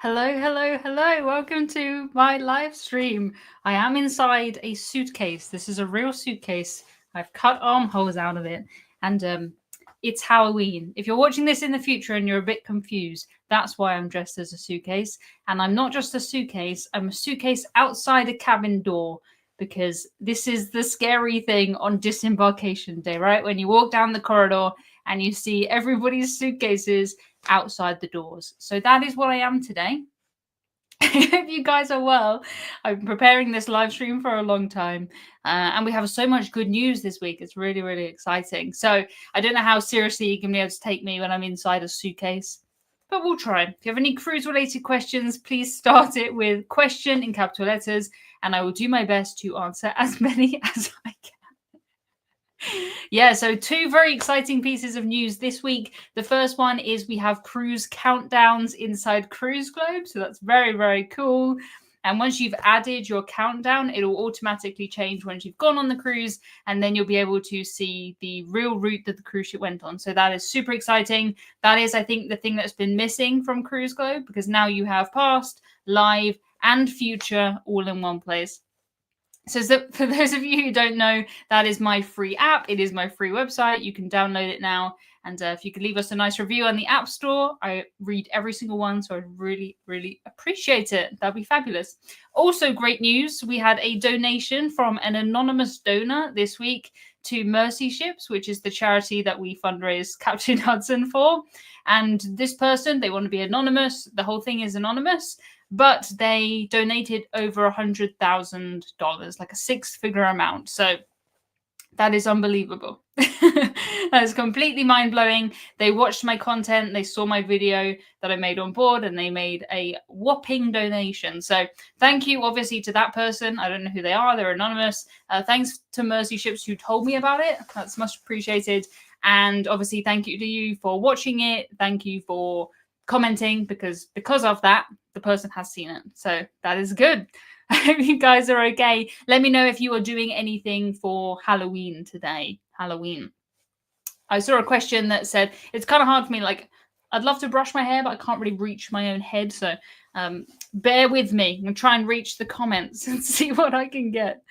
Hello, hello, hello. Welcome to my live stream. I am inside a suitcase. This is a real suitcase. I've cut armholes out of it. And it's Halloween. If you're watching this in the future and you're a bit confused, that's why I'm dressed as a suitcase. And I'm not just a suitcase, I'm a suitcase outside a cabin door because this is the scary thing on disembarkation day, right? When you walk down the corridor and you see everybody's suitcases outside the doors. So that is what I am today. I hope you guys are well. I've been preparing this live stream for a long time, and we have so much good news this week. It's really, really exciting. So I don't know how seriously you can be able to take me when I'm inside a suitcase, but we'll try. If you have any cruise-related questions, please start it with question in capital letters, and I will do my best to answer as many as I can. Yeah, so two very exciting pieces of news this week. The first one is we have cruise countdowns inside Cruise Globe. So that's very, very cool. And once you've added your countdown, it will automatically change once you've gone on the cruise, and then you'll be able to see the real route that the cruise ship went on. So that is super exciting. That is, I think, the thing that's been missing from Cruise Globe, because now you have past, live, and future all in one place. So for those of you who don't know, that is my free app. It is my free website. You can download it now. And if you could leave us a nice review on the App Store, I read every single one. So I'd really, really appreciate it. That'd be fabulous. Also, great news. We had a donation from an anonymous donor this week to Mercy Ships, which is the charity that we fundraise Captain Hudson for. And this person, they want to be anonymous. The whole thing is anonymous. But they donated over $100,000, like a six-figure amount. So that is unbelievable. That is completely mind-blowing. They watched my content, they saw my video that I made on board, and they made a whopping donation. So thank you, obviously, to that person. I don't know who they are. They're anonymous. Thanks to Mercy Ships who told me about it. That's much appreciated. And obviously, thank you to you for watching it. Thank you for commenting, because of that, the person has seen it. So that is good. I hope you guys are okay. Let me know if you are doing anything for Halloween today. Halloween. I saw a question that said, it's kind of hard for me. Like, I'd love to brush my hair, but I can't really reach my own head. So bear with me. I'm going to try and reach the comments and see what I can get.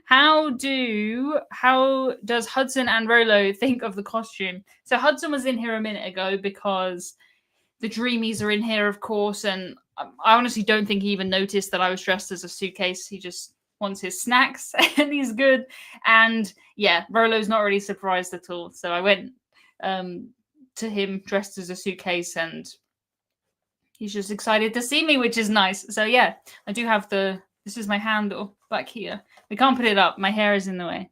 How does Hudson and Rolo think of the costume? So Hudson was in here a minute ago because the Dreamies are in here, of course, and I honestly don't think he even noticed that I was dressed as a suitcase. He just wants his snacks, and he's good. And yeah, Rolo's not really surprised at all. So I went to him dressed as a suitcase, and he's just excited to see me, which is nice. So yeah, I do have this is my handle back here. We can't put it up. My hair is in the way.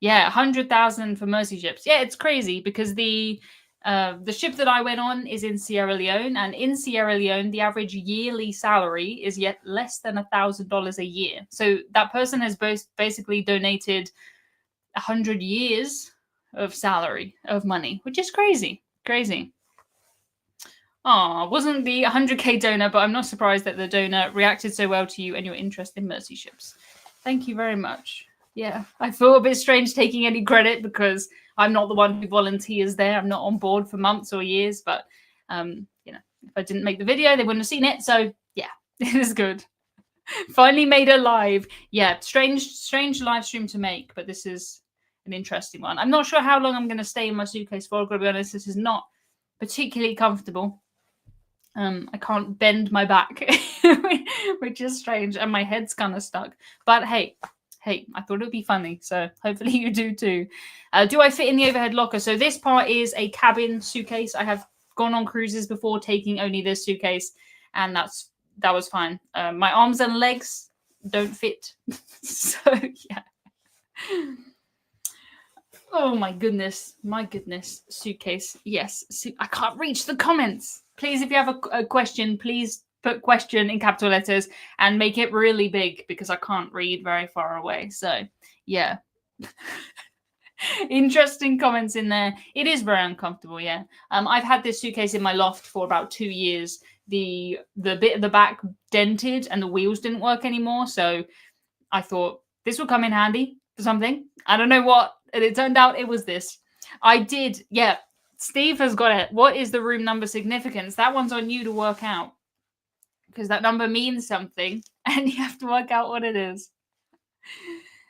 Yeah, 100,000 for Mercy Ships. Yeah, it's crazy because the ship that I went on is in Sierra Leone, and in Sierra Leone, the average yearly salary is yet less than $1,000 a year. So that person has basically donated 100 years of salary, of money, which is crazy. Crazy. Oh, wasn't the 100K donor, but I'm not surprised that the donor reacted so well to you and your interest in Mercy Ships. Thank you very much. Yeah, I feel a bit strange taking any credit because I'm not the one who volunteers there. I'm not on board for months or years, but you know, if I didn't make the video, they wouldn't have seen it. So yeah, it is good. Finally made it live. Yeah, strange live stream to make, but this is an interesting one. I'm not sure how long I'm going to stay in my suitcase for. I've got to be honest, this is not particularly comfortable. I can't bend my back, which is strange, and my head's kind of stuck. But hey, I thought it would be funny, so hopefully you do too. Do I fit in the overhead locker? So this part is a cabin suitcase. I have gone on cruises before taking only this suitcase, and that was fine. My arms and legs don't fit, so yeah. Oh my goodness, suitcase. Yes, I can't reach the comments. Please, if you have a question, please put question in capital letters and make it really big because I can't read very far away. So yeah. Interesting comments in there. It is very uncomfortable, yeah. I've had this suitcase in my loft for about 2 years. The bit at the back dented and the wheels didn't work anymore. So I thought this will come in handy for something. I don't know what. And it turned out it was this. Yeah. Steve has got it. What is the room number significance? That one's on you to work out. because that number means something and you have to work out what it is.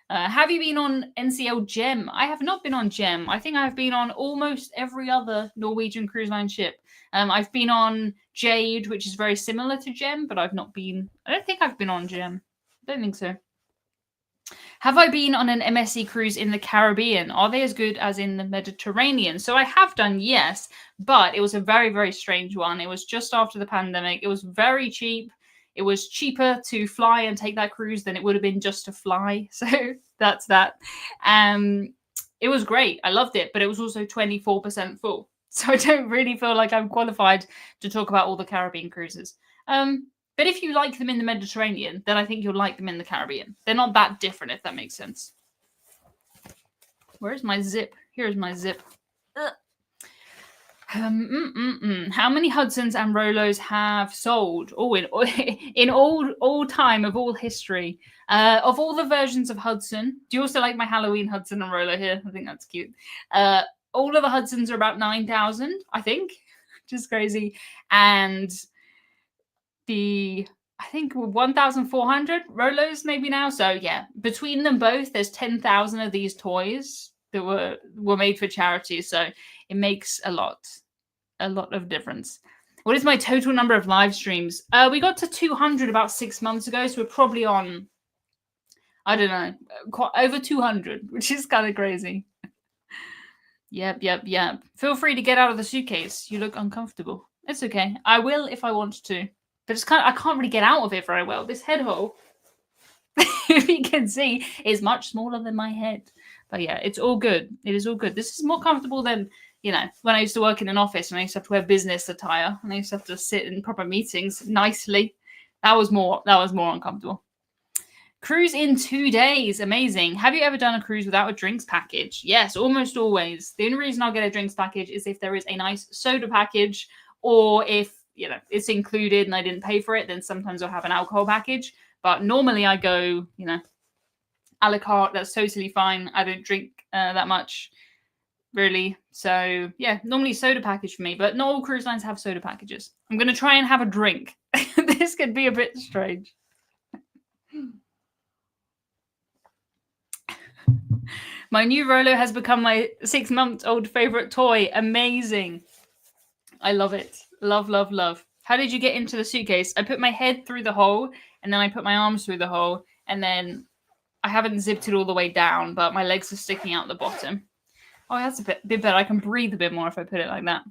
Have you been on NCL Gem? I have not been on Gem. I think I've been on almost every other Norwegian cruise line ship. I've been on Jade, which is very similar to Gem, but I've not been. I don't think I've been on Gem. I don't think so. Have I been on an MSC cruise in the Caribbean? Are they as good as in the Mediterranean? So I have done, yes, but it was a very, very strange one. It was just after the pandemic. It was very cheap. It was cheaper to fly and take that cruise than it would have been just to fly. So that's that. It was great. I loved it, but it was also 24% full. So I don't really feel like I'm qualified to talk about all the Caribbean cruises. But if you like them in the Mediterranean, then I think you'll like them in the Caribbean. They're not that different, if that makes sense. Where's my zip? Here's my zip. How many Hudsons and Rolos have sold? Oh, in all time of all history, of all the versions of Hudson. Do you also like my Halloween Hudson and Rolo here? I think that's cute. All of the Hudsons are about 9,000, I think, which is crazy. And I think 1,400 Rolos maybe now. So yeah, between them both, there's 10,000 of these toys that were made for charity. So it makes a lot of difference. What is my total number of live streams? We got to 200 about 6 months ago, so we're probably on, I don't know, over 200, which is kind of crazy. Yep. Feel free to get out of the suitcase. You look uncomfortable. It's okay. I will if I want to, but it's I can't really get out of it very well. This head hole, if you can see, is much smaller than my head. But yeah, it's all good. It is all good. This is more comfortable than, you know, when I used to work in an office and I used to have to wear business attire and I used to have to sit in proper meetings nicely. That was more uncomfortable. Cruise in 2 days. Amazing. Have you ever done a cruise without a drinks package? Yes, almost always. The only reason I'll get a drinks package is if there is a nice soda package, or if, you know, it's included and I didn't pay for it, then sometimes I'll have an alcohol package. But normally I go, you know, a la carte. That's totally fine. I don't drink that much, really. So yeah, normally soda package for me, but not all cruise lines have soda packages. I'm going to try and have a drink. This could be a bit strange. My new Rolo has become my 6-month-old favorite toy. Amazing. I love it. Love. How did you get into the suitcase? I put my head through the hole and then I put my arms through the hole, and then I haven't zipped it all the way down, but my legs are sticking out the bottom. Oh, that's a bit better. I can breathe a bit more if I put it like that.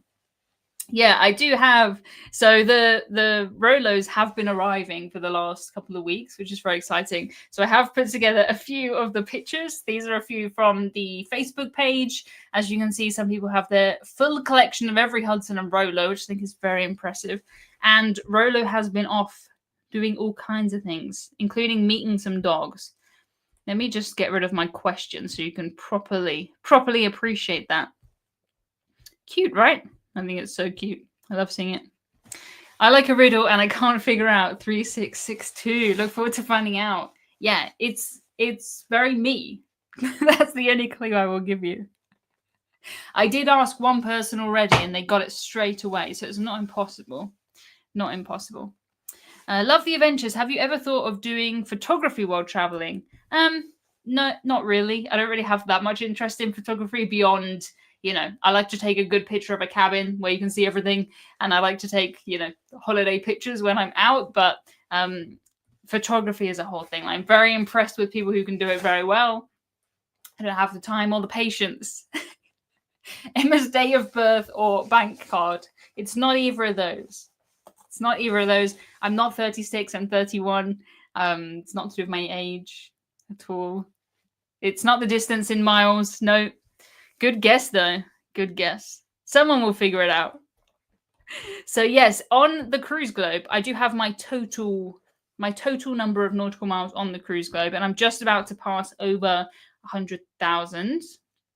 Yeah, I do have. So the Rolos have been arriving for the last couple of weeks, which is very exciting. So I have put together a few of the pictures. These are a few from the Facebook page. As you can see, some people have their full collection of every Hudson and Rolo, which I think is very impressive. And Rolo has been off doing all kinds of things, including meeting some dogs. Let me just get rid of my question so you can properly appreciate that. Cute, right? I think it's so cute. I love seeing it. I like a riddle and I can't figure out 3662. Look forward to finding out. Yeah, it's very me. That's the only clue I will give you. I did ask one person already and they got it straight away, so it's not impossible. Not impossible. Love the adventures. Have you ever thought of doing photography while traveling? No, not really. I don't really have that much interest in photography beyond, you know, I like to take a good picture of a cabin where you can see everything. And I like to take, you know, holiday pictures when I'm out. But photography is a whole thing. I'm very impressed with people who can do it very well. I don't have the time or the patience. Emma's date of birth or bank card. It's not either of those. It's not either of those. I'm not 36. I'm 31. It's not to do with my age at all. It's not the distance in miles. No. Good guess, though. Good guess. Someone will figure it out. So, yes, on the Cruise Globe, I do have my total number of nautical miles on the Cruise Globe, and I'm just about to pass over 100,000, which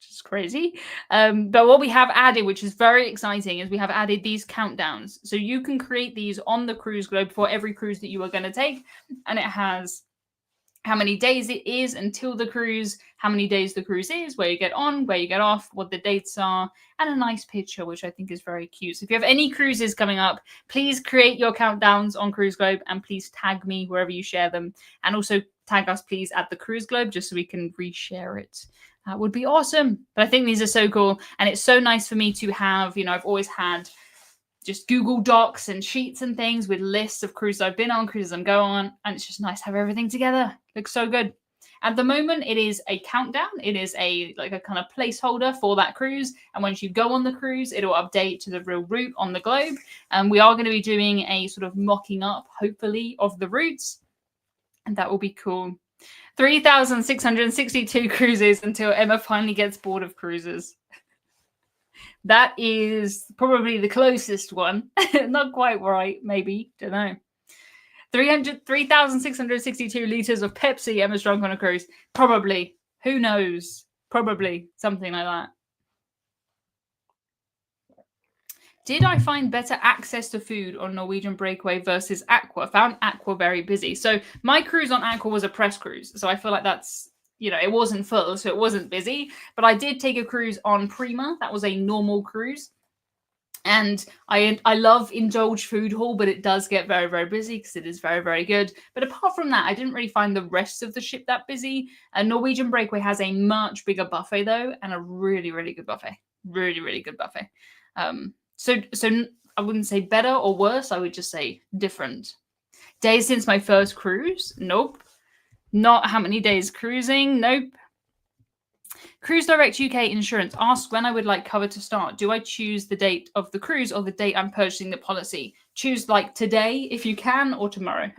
is crazy. But what we have added, which is very exciting, is we have added these countdowns. So you can create these on the Cruise Globe for every cruise that you are going to take, and it has how many days it is until the cruise, how many days the cruise is, where you get on, where you get off, what the dates are, and a nice picture, which I think is very cute. So if you have any cruises coming up, please create your countdowns on Cruise Globe and please tag me wherever you share them. And also tag us, please, at the Cruise Globe, just so we can reshare it. That would be awesome. But I think these are so cool. And it's so nice for me to have, I've always had just Google Docs and sheets and things with lists of cruises I've been on, cruises I'm going on, and it's just nice to have everything together. Looks so good. At the moment, it is a countdown. It is a kind of placeholder for that cruise. And once you go on the cruise, it'll update to the real route on the globe. And we are going to be doing a sort of mocking up, hopefully, of the routes. And that will be cool. 3,662 cruises until Emma finally gets bored of cruises. That is probably the closest one. Not quite right, maybe. Don't know. 3,662 liters of Pepsi Emma's drunk on a cruise. Probably. Who knows? Probably. Something like that. Did I find better access to food on Norwegian Breakaway versus Aqua? Found Aqua very busy. So my cruise on Aqua was a press cruise. So I feel like that's, it wasn't full, so it wasn't busy. But I did take a cruise on Prima. That was a normal cruise. And I love Indulge Food Hall, but it does get very, very busy because it is very, very good. But apart from that, I didn't really find the rest of the ship that busy. Norwegian Breakaway has a much bigger buffet, though, and a really, really good buffet. Really, really good buffet. So I wouldn't say better or worse. I would just say different. Days since my first cruise? Nope. Not how many days cruising? Nope. Cruise Direct UK Insurance asks when I would like cover to start. Do I choose the date of the cruise or the date I'm purchasing the policy? Choose like today if you can, or tomorrow,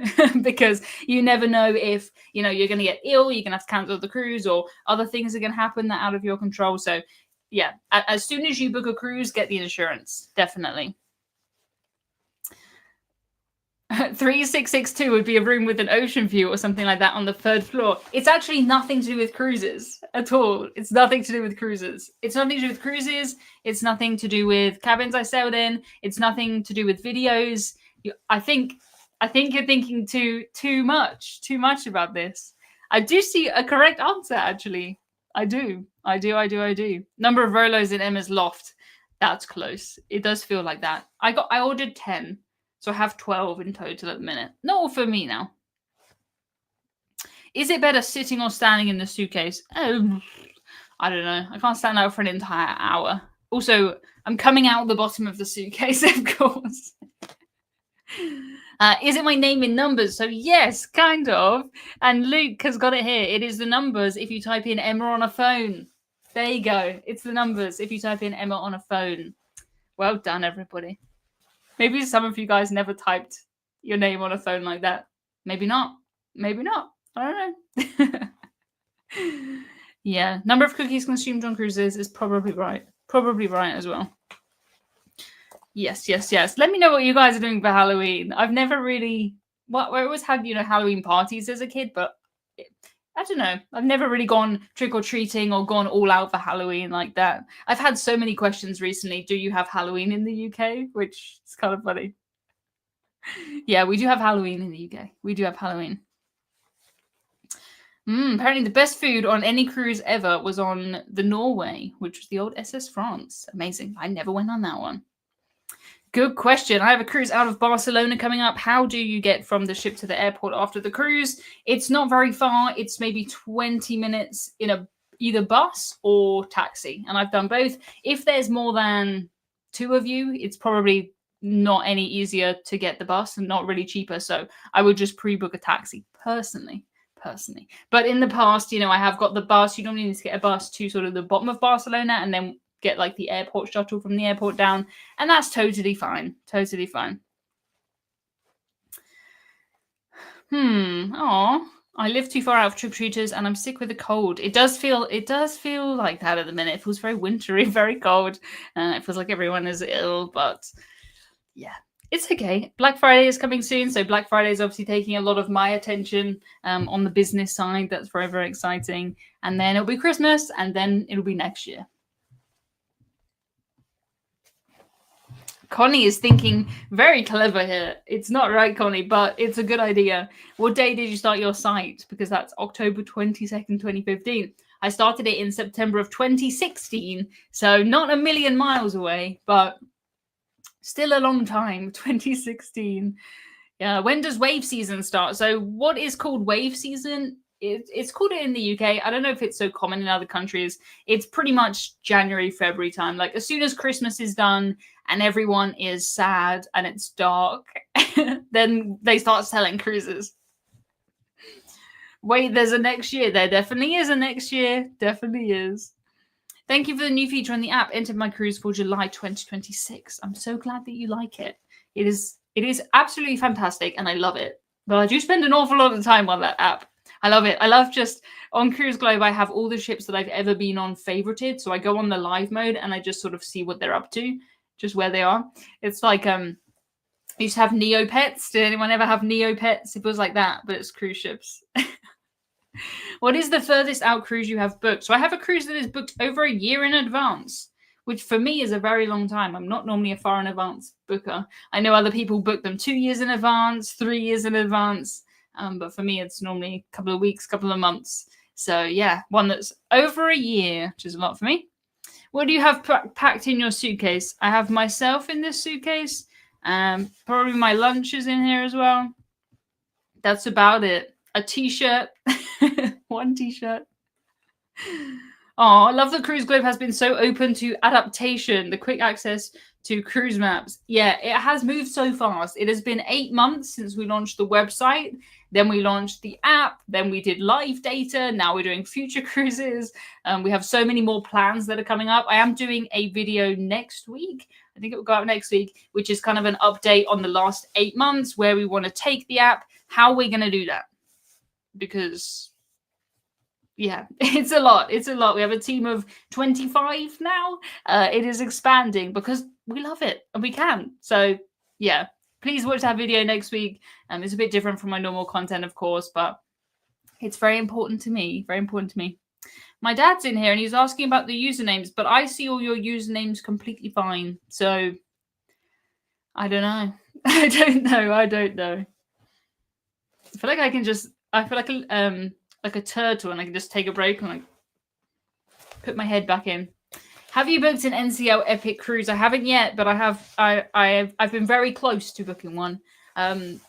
because you never know if, you're going to get ill, you're going to have to cancel the cruise, or other things are going to happen that are out of your control. So yeah, as soon as you book a cruise, get the insurance. Definitely. 3662 would be a room with an ocean view or something like that on the third floor. It's actually nothing to do with cruises at all. It's nothing to do with cruises. It's nothing to do with cruises. It's nothing to do with cabins I sailed in. It's nothing to do with videos. I think you're thinking too much about this. I do see a correct answer, actually. I do. Number of Rolos in Emma's loft. That's close. It does feel like that. I ordered 10. So I have 12 in total at the minute. Not all for me now. Is it better sitting or standing in the suitcase? Oh, I don't know. I can't stand out for an entire hour. Also, I'm coming out the bottom of the suitcase, of course. Is it my name in numbers? So yes, kind of. And Luke has got it here. It is the numbers if you type in Emma on a phone. There you go. It's the numbers if you type in Emma on a phone. Well done, everybody. Maybe some of you guys never typed your name on a phone like that. Maybe not. I don't know. Yeah. Number of cookies consumed on cruises is probably right. Probably right as well. Yes. Let me know what you guys are doing for Halloween. I've never really... I always had, Halloween parties as a kid, but... I don't know. I've never really gone trick-or-treating or gone all out for Halloween like that. I've had so many questions recently. Do you have Halloween in the UK? Which is kind of funny. Yeah, we do have Halloween in the UK. We do have Halloween. Apparently the best food on any cruise ever was on the Norway, which was the old SS France. Amazing. I never went on that one. Good question. I have a cruise out of Barcelona coming up. How do you get from the ship to the airport after the cruise? It's not very far. It's maybe 20 minutes in either bus or taxi. And I've done both. If there's more than 2 of you, it's probably not any easier to get the bus and not really cheaper. So I would just pre-book a taxi personally. But in the past, I have got the bus. You normally need to get a bus to sort of the bottom of Barcelona and then get like the airport shuttle from the airport down, and that's totally fine. I live too far out of trick-or-treaters and I'm sick with a cold. It does feel like that at the minute. It feels very wintry, very cold. It feels like everyone is ill, but yeah, it's okay. Black Friday is coming soon, so Black Friday is obviously taking a lot of my attention on the business side. That's very, very exciting. And then it'll be Christmas, and then it'll be next year. Connie is thinking very clever here. It's not right, Connie, but it's a good idea. What day did you start your site? Because that's October 22nd, 2015. I started it in September of 2016, so not a million miles away, but still a long time, 2016. Yeah, when does wave season start? So what is called wave season? It's called it in the UK. I don't know if it's so common in other countries. It's pretty much January, February time. Like as soon as Christmas is done and everyone is sad and it's dark, then they start selling cruises. Wait, there's a next year. There definitely is a next year. Definitely is. Thank you for the new feature on the app. Entered my cruise for July 2026. I'm so glad that you like it. It is absolutely fantastic and I love it. But I do spend an awful lot of time on that app. I love it. I love just on Cruise Globe, I have all the ships that I've ever been on favorited. So I go on the live mode and I just sort of see what they're up to, just where they are. It's like I used to have Neopets. Did anyone ever have Neopets? It was like that, but it's cruise ships. What is the furthest out cruise you have booked? So I have a cruise that is booked over a year in advance, which for me is a very long time. I'm not normally a far in advance booker. I know other people book them 2 years in advance, 3 years in advance. But for me, it's normally a couple of weeks, couple of months. So yeah, one that's over a year, which is a lot for me. What do you have packed in your suitcase? I have myself in this suitcase. Probably my lunch is in here as well. That's about it. A t-shirt. One t-shirt. Oh, I love that Cruise Globe has been so open to adaptation, the quick access to cruise maps. Yeah, it has moved so fast. It has been 8 months since we launched the website. Then we launched the app. Then we did live data. Now we're doing future cruises. We have so many more plans that are coming up. I am doing a video next week. I think it will go out next week, which is kind of an update on the last 8 months, where we want to take the app, how we're going to do that. Because yeah, it's a lot. It's a lot. We have a team of 25 now. It is expanding because we love it and we can. So yeah, please watch that video next week. It's a bit different from my normal content, of course, but it's very important to me. Very important to me. My dad's in here and he's asking about the usernames, but I see all your usernames completely fine. So I don't know. I don't know. I feel like I can just, I feel like a turtle and I can just take a break and like put my head back in. Have you booked an NCL Epic cruise? I haven't yet, but I've been very close to booking one.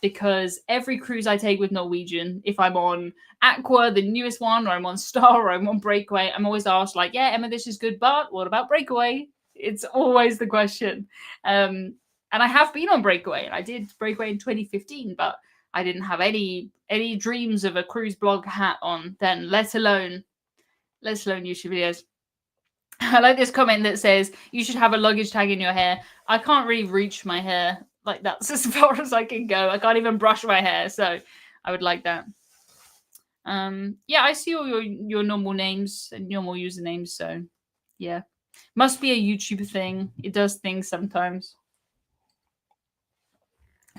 Because every cruise I take with Norwegian, if I'm on Aqua, the newest one, or I'm on Star, or I'm on Breakaway, I'm always asked like, yeah, Emma, this is good, but what about Breakaway? It's always the question. And I have been on Breakaway. I did Breakaway in 2015, but I didn't have any dreams of a cruise blog hat on then, let alone YouTube videos. I like this comment that says you should have a luggage tag in your hair. I can't really reach my hair. Like that's as far as I can go. I can't even brush my hair, so I would like that. Yeah, I see all your normal names and normal usernames, so yeah. Must be a YouTube thing. It does things sometimes.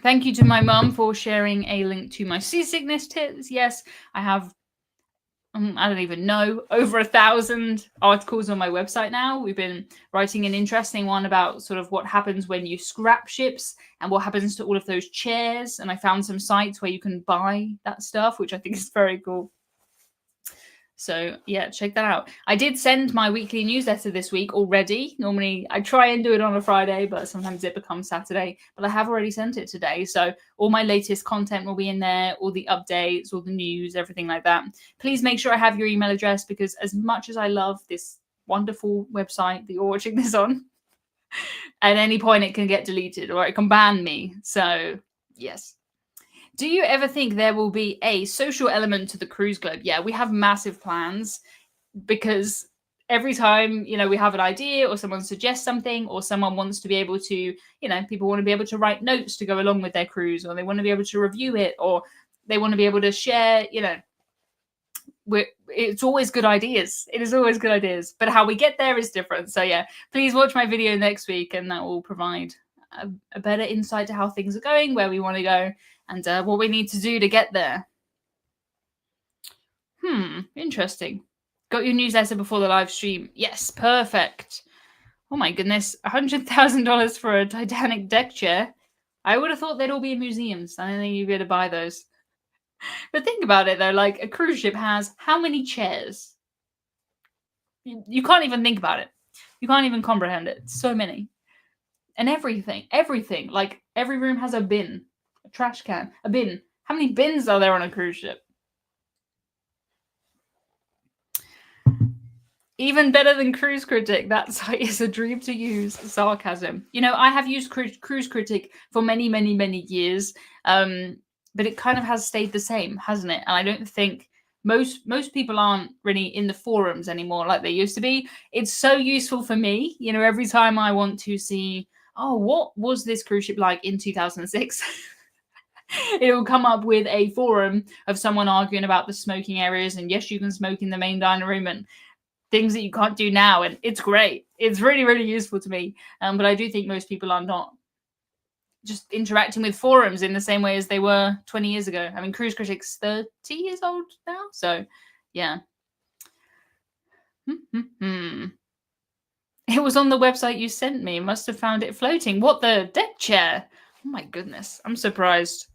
Thank you to my mum for sharing a link to my seasickness tips. Yes, I have, I don't even know, over 1,000 articles on my website now. We've been writing an interesting one about sort of what happens when you scrap ships and what happens to all of those chairs. And I found some sites where you can buy that stuff, which I think is very cool. So yeah, check that out. I did send my weekly newsletter this week already. Normally I try and do it on a Friday, but sometimes it becomes Saturday. But I have already sent it today. So all my latest content will be in there, all the updates, all the news, everything like that. Please make sure I have your email address, because as much as I love this wonderful website that you're watching this on, at any point it can get deleted or it can ban me. So yes. Do you ever think there will be a social element to the Cruise Globe? Yeah, we have massive plans, because every time, we have an idea or someone suggests something, or someone wants to be able to, people want to be able to write notes to go along with their cruise, or they want to be able to review it, or they want to be able to share, it's always good ideas. It is always good ideas, but how we get there is different. So yeah, please watch my video next week and that will provide a better insight to how things are going, where we want to go, and what we need to do to get there. Interesting. Got your newsletter before the live stream. Yes, perfect. Oh my goodness, $100,000 for a Titanic deck chair. I would have thought they'd all be in museums. I don't think you'd be able to buy those. But think about it though, like a cruise ship has how many chairs? You can't even think about it. You can't even comprehend it. So many. And everything. Like every room has a bin, a trash can, a bin. How many bins are there on a cruise ship? Even better than Cruise Critic. That site is a dream to use. Sarcasm. You know, I have used Cruise Critic for many, many, many years, but it kind of has stayed the same, hasn't it? And I don't think most people aren't really in the forums anymore like they used to be. It's so useful for me. You know, every time I want to see, oh, what was this cruise ship like in 2006? It will come up with a forum of someone arguing about the smoking areas, and yes, you can smoke in the main dining room, and things that you can't do now. And it's great. It's really, really useful to me. But I do think most people are not just interacting with forums in the same way as they were 20 years ago. I mean, Cruise Critic's 30 years old now. So, yeah. It was on the website you sent me. Must have found it floating. What, the deck chair? Oh my goodness. I'm surprised.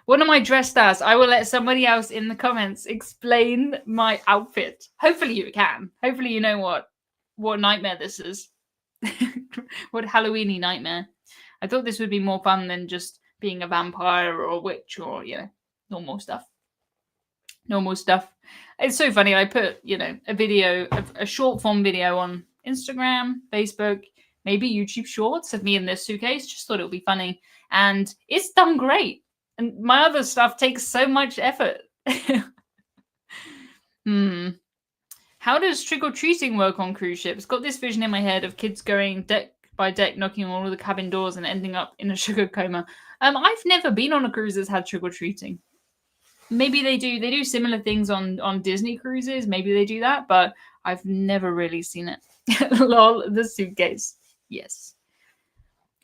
What am I dressed as? I will let somebody else in the comments explain my outfit. Hopefully you can. Hopefully you know what nightmare this is. What Halloweeny nightmare. I thought this would be more fun than just being a vampire or a witch or, you know, normal stuff. Normal stuff. It's so funny. I put, you know, a short form video on Instagram, Facebook, maybe YouTube Shorts of me in this suitcase. Just thought it would be funny. And it's done great. And my other stuff takes so much effort. How does trick-or-treating work on cruise ships? Got this vision in my head of kids going deck by deck, knocking on all the cabin doors and ending up in a sugar coma. I've never been on a cruise that's had trick-or-treating. Maybe they do. They do similar things on Disney cruises. Maybe they do that, but I've never really seen it. Lol, the suitcase. Yes.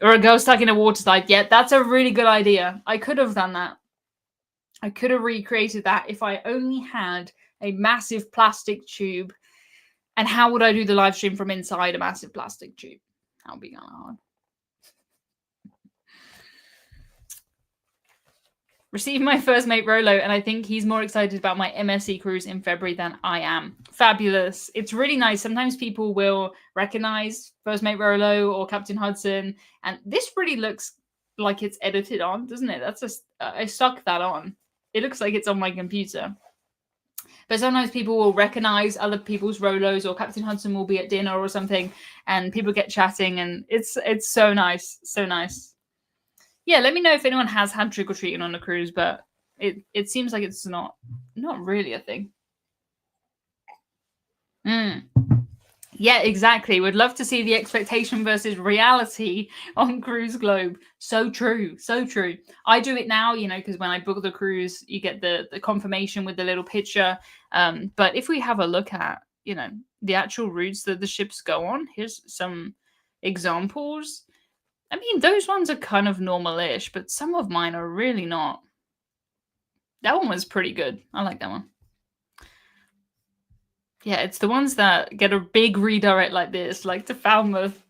Or a girl stuck in a water slide. Yeah, that's a really good idea. I could have done that. I could have recreated that if I only had a massive plastic tube. And how would I do the live stream from inside a massive plastic tube? That would be kind of hard. Received my first mate Rolo, and I think he's more excited about my MSC cruise in February than I am. Fabulous. It's really nice. Sometimes people will recognize First Mate Rolo or Captain Hudson, and this really looks like it's edited on, doesn't it? I stuck that on. It looks like it's on my computer. But sometimes people will recognize other people's Rolos, or Captain Hudson will be at dinner or something, and people get chatting, and it's so nice. So nice. Yeah, let me know if anyone has had trick-or-treating on a cruise, but it seems like it's not really a thing. Yeah, exactly. Would love to see the expectation versus reality on Cruise Globe. So true. So true. I do it now, you know, because when I book the cruise, you get the confirmation with the little picture. But if we have a look at, you know, the actual routes that the ships go on, here's some examples. I mean, those ones are kind of normal-ish, but some of mine are really not. That one was pretty good. I like that one. Yeah, it's the ones that get a big redirect like this, like to Falmouth.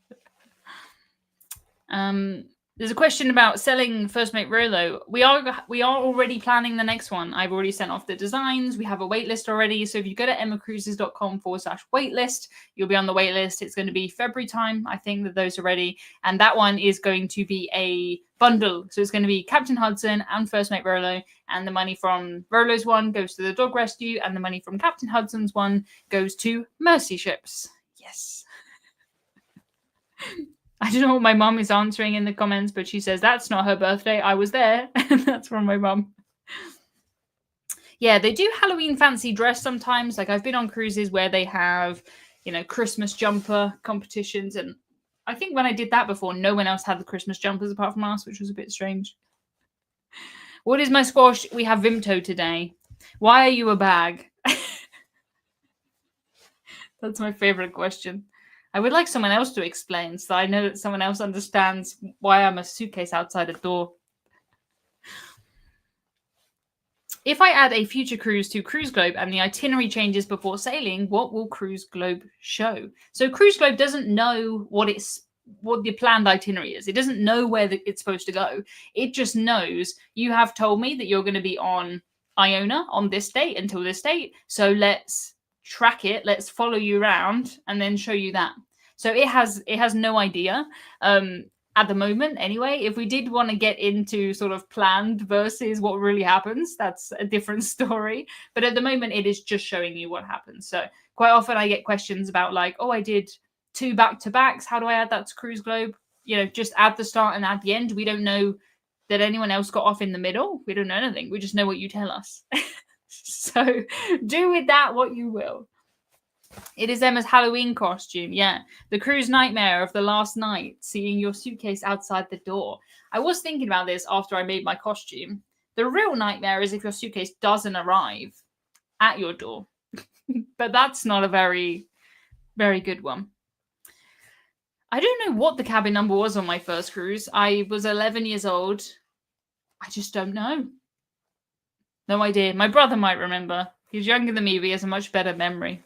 There's a question about selling First Mate Rolo. We are already planning the next one. I've already sent off the designs. We have a waitlist already. So if you go to emmacruises.com/waitlist, you'll be on the waitlist. It's going to be February time. I think that those are ready. And that one is going to be a bundle. So it's going to be Captain Hudson and First Mate Rolo. And the money from Rolo's one goes to the dog rescue. And the money from Captain Hudson's one goes to Mercy Ships. Yes. I don't know what my mum is answering in the comments, but she says that's not her birthday. I was there. And that's from my mum. Yeah, they do Halloween fancy dress sometimes. Like I've been on cruises where they have, you know, Christmas jumper competitions. And I think when I did that before, no one else had the Christmas jumpers apart from us, which was a bit strange. What is my squash? We have Vimto today. Why are you a bag? That's my favorite question. I would like someone else to explain so I know that someone else understands why I'm a suitcase outside a door. If I add a future cruise to Cruise Globe and the itinerary changes before sailing, what will Cruise Globe show? So Cruise Globe doesn't know what the planned itinerary is. It doesn't know where it's supposed to go. It just knows you have told me that you're going to be on Iona on this date until this date. So let's track it. Let's follow you around and then show you that. So it has no idea. At the moment anyway. If we did want to get into sort of planned versus what really happens, that's a different story. But at the moment, it is just showing you what happens. So quite often I get questions about like, oh, I did 2 back-to-backs. How do I add that to Cruise Globe? You know, just add the start and add the end. We don't know that anyone else got off in the middle. We don't know anything. We just know what you tell us. So do with that what you will. It is Emma's Halloween costume. Yeah. The cruise nightmare of the last night, seeing your suitcase outside the door. I was thinking about this after I made my costume. The real nightmare is if your suitcase doesn't arrive at your door. But that's not a very, very good one. I don't know what the cabin number was on my first cruise. I was 11 years old. I just don't know. No idea. My brother might remember. He's younger than me, but he has a much better memory.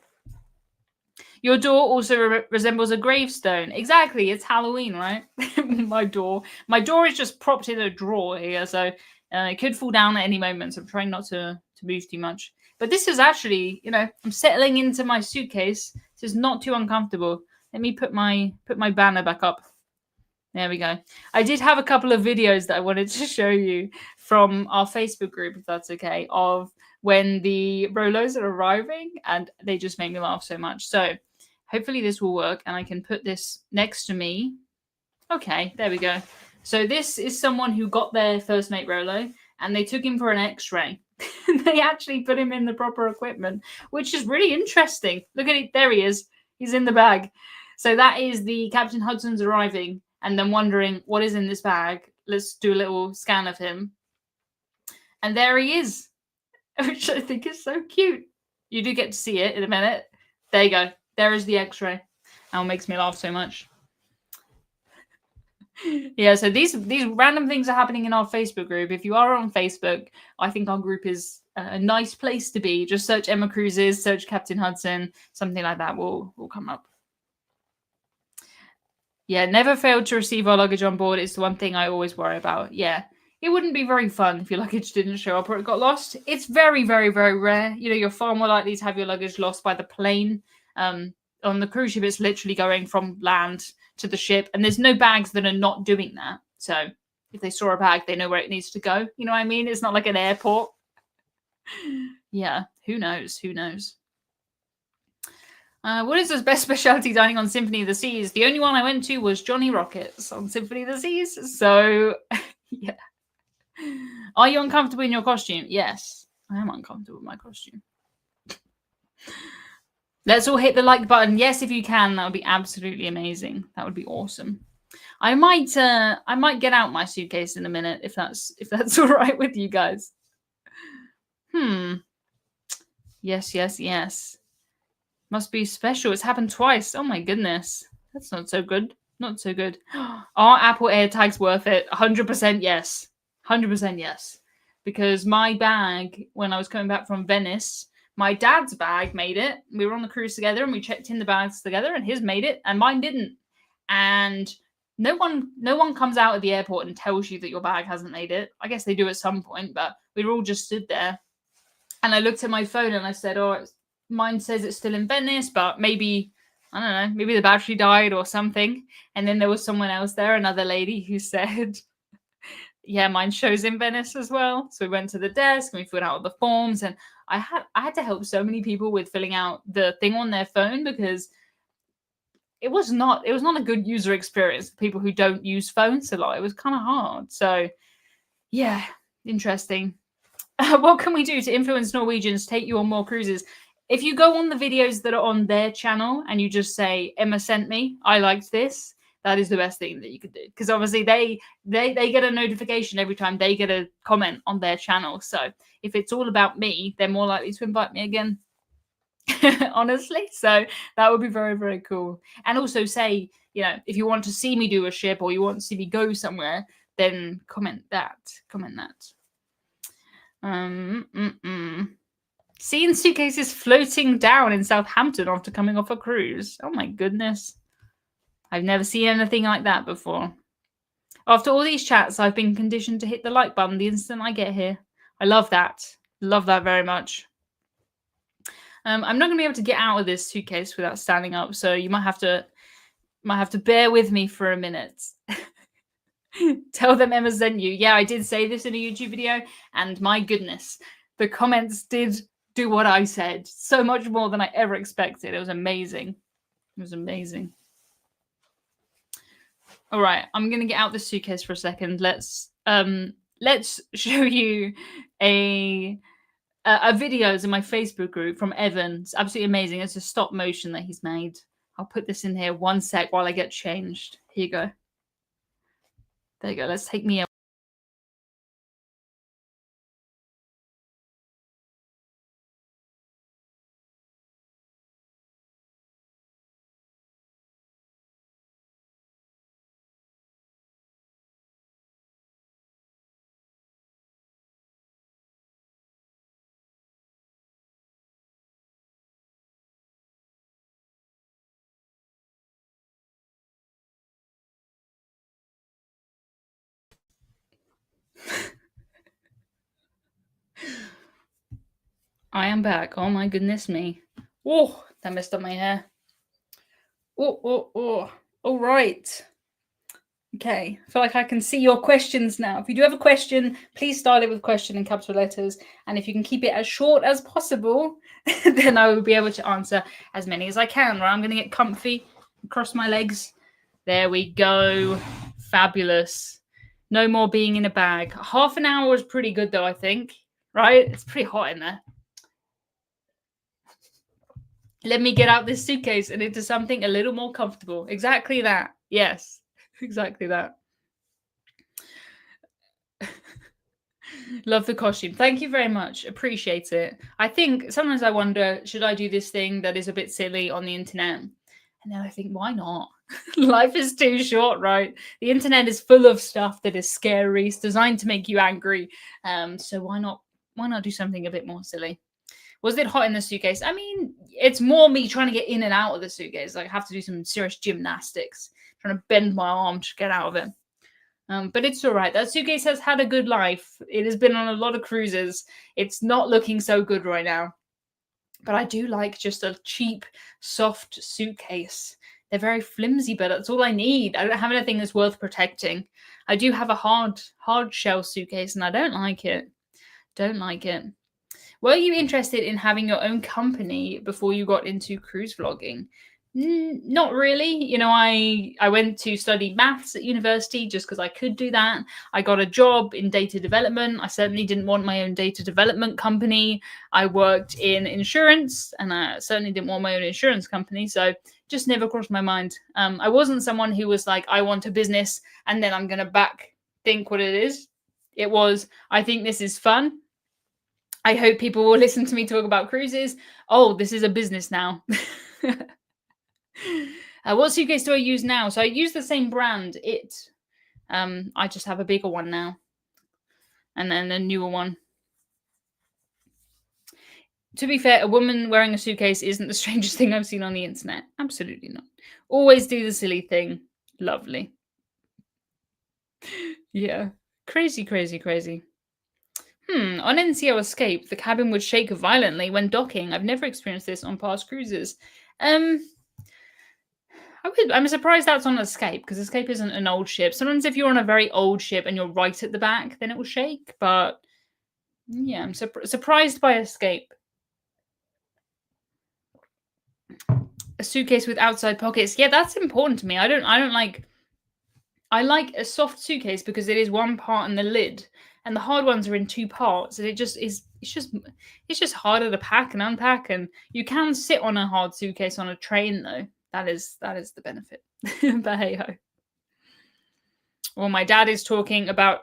Your door also resembles a gravestone. Exactly. It's Halloween, right? My door is just propped in a drawer here, so it could fall down at any moment. So I'm trying not to move too much. But this is actually, you know, I'm settling into my suitcase. This is not too uncomfortable. Let me put my banner back up. There we go. I did have a couple of videos that I wanted to show you from our Facebook group, if that's okay, of when the Rolos are arriving, and they just make me laugh so much. So hopefully this will work, and I can put this next to me. Okay, there we go. So this is someone who got their first mate Rolo, and they took him for an X-ray. They actually put him in the proper equipment, which is really interesting. Look at it. There he is. He's in the bag. So that is the Captain Hudson's arriving and then wondering what is in this bag. Let's do a little scan of him. And there he is, which I think is so cute. You do get to see it in a minute. There you go. There is the X-ray. That makes me laugh so much. Yeah, so these random things are happening in our Facebook group. If you are on Facebook, I think our group is a nice place to be. Just search Emma Cruises, search Captain Hudson, something like that will come up. Yeah, never failed to receive our luggage on board. It's the one thing I always worry about. Yeah, it wouldn't be very fun if your luggage didn't show up or it got lost. It's very, very, very rare. You know, you're far more likely to have your luggage lost by the plane. On the cruise ship, it's literally going from land to the ship, and there's no bags that are not doing that. So if they saw a bag, they know where it needs to go. You know what I mean? It's not like an airport. Yeah, who knows? Who knows? What is the best specialty dining on Symphony of the Seas? The only one I went to was Johnny Rockets on Symphony of the Seas. So, yeah. Are you uncomfortable in your costume? Yes, I am uncomfortable in my costume. Let's all hit the like button. Yes, if you can, that would be absolutely amazing. That would be awesome. I might get out my suitcase in a minute if that's all right with you guys. Yes. Must be special. It's happened twice. Oh my goodness. That's not so good. Not so good. Are Apple AirTags worth it? 100% yes. 100% yes. Because my bag, when I was coming back from Venice, my dad's bag made it. We were on the cruise together and we checked in the bags together, and his made it and mine didn't. And no one comes out of the airport and tells you that your bag hasn't made it. I guess they do at some point, but we were all just stood there. And I looked at my phone and I said, oh, mine says it's still in Venice, but maybe, I don't know, maybe the battery died or something. And then there was someone else there, another lady, who said, yeah, mine shows in Venice as well. So we went to the desk and we filled out all the forms, and I had to help so many people with filling out the thing on their phone, because it was not a good user experience for people who don't use phones a lot. It was kind of hard. So yeah, interesting. What can we do to influence Norwegians take you on more cruises? If you go on the videos that are on their channel and you just say, Emma sent me, I liked this, that is the best thing that you could do. Because obviously they get a notification every time they get a comment on their channel. So if it's all about me, they're more likely to invite me again. Honestly. So that would be very, very cool. And also say, you know, if you want to see me do a ship or you want to see me go somewhere, then comment that. Seeing suitcases floating down in Southampton after coming off a cruise. Oh my goodness. I've never seen anything like that before. After all these chats, I've been conditioned to hit the like button the instant I get here. I love that. Love that very much. I'm not going to be able to get out of this suitcase without standing up, so you might have to bear with me for a minute. Tell them Emma sent you. Yeah, I did say this in a YouTube video, and my goodness, the comments did do what I said. So much more than I ever expected. It was amazing. It was amazing. All right, I'm gonna get out the suitcase for a second. Let's show you a videos in my Facebook group from Evan. It's absolutely amazing. It's a stop motion that he's made. I'll put this in here one sec while I get changed. Here you go. There you go. Let's take me out. I am back. Oh my goodness me. Oh, that messed up my hair. Oh. All right. Okay. I feel like I can see your questions now. If you do have a question, please start it with question in capital letters. And if you can keep it as short as possible, then I will be able to answer as many as I can. Right? I'm going to get comfy, cross my legs. There we go. Fabulous. No more being in a bag. Half an hour was pretty good, though, I think. Right? It's pretty hot in there. Let me get out this suitcase and into something a little more comfortable. Exactly that. Yes, exactly that. Love the costume. Thank you very much. Appreciate it. I think sometimes I wonder, should I do this thing that is a bit silly on the internet? And then I think, why not? Life is too short, right? The internet is full of stuff that is scary. It's designed to make you angry. So why not? Why not do something a bit more silly? Was it hot in the suitcase? I mean, it's more me trying to get in and out of the suitcase. Like, I have to do some serious gymnastics, trying to bend my arm to get out of it. But it's all right. That suitcase has had a good life. It has been on a lot of cruises. It's not looking so good right now. But I do like just a cheap, soft suitcase. They're very flimsy, but that's all I need. I don't have anything that's worth protecting. I do have a hard shell suitcase, and I don't like it. Don't like it. Were you interested in having your own company before you got into cruise vlogging? Not really. You know, I went to study maths at university just because I could do that. I got a job in data development. I certainly didn't want my own data development company. I worked in insurance, and I certainly didn't want my own insurance company. So just never crossed my mind. I wasn't someone who was like, I want a business and then I'm going to think what it is. It was, I think this is fun. I hope people will listen to me talk about cruises. Oh, this is a business now. What suitcase do I use now? So I use the same brand, It. I just have a bigger one now. And then a newer one. To be fair, a woman wearing a suitcase isn't the strangest thing I've seen on the internet. Absolutely not. Always do the silly thing. Lovely. Yeah. Crazy. On NCO Escape, the cabin would shake violently when docking. I've never experienced this on past cruises. I'm surprised that's on Escape, because Escape isn't an old ship. Sometimes if you're on a very old ship and you're right at the back, then it will shake. But yeah, I'm surprised by Escape. A suitcase with outside pockets. Yeah, that's important to me. I like a soft suitcase because it is one part in the lid, and the hard ones are in two parts, and it's just harder to pack and unpack. And you can sit on a hard suitcase on a train, though. That is the benefit. But hey ho. Well, my dad is talking about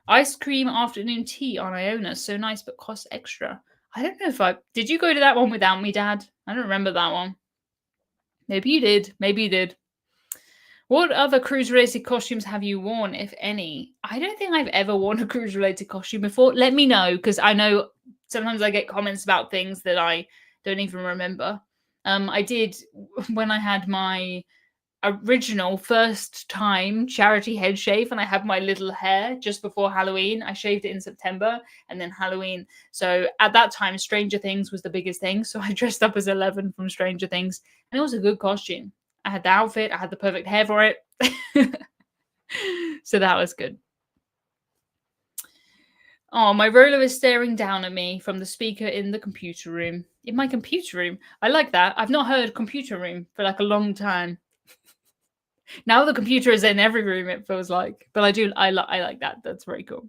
ice cream afternoon tea on Iona. So nice, but costs extra. I don't know if did you go to that one without me, Dad? I don't remember that one. Maybe you did. What other cruise-related costumes have you worn, if any? I don't think I've ever worn a cruise-related costume before. Let me know, because I know sometimes I get comments about things that I don't even remember. I did when I had my original first time charity head shave, and I had my little hair just before Halloween. I shaved it in September and then Halloween. So at that time, Stranger Things was the biggest thing. So I dressed up as 11 from Stranger Things, and it was a good costume. I had the outfit, I had the perfect hair for it. So that was good. Oh, my Rolo is staring down at me from the speaker in the computer room. In my computer room? I like that. I've not heard computer room for like a long time. Now the computer is in every room, it feels like. But I like that. That's very cool.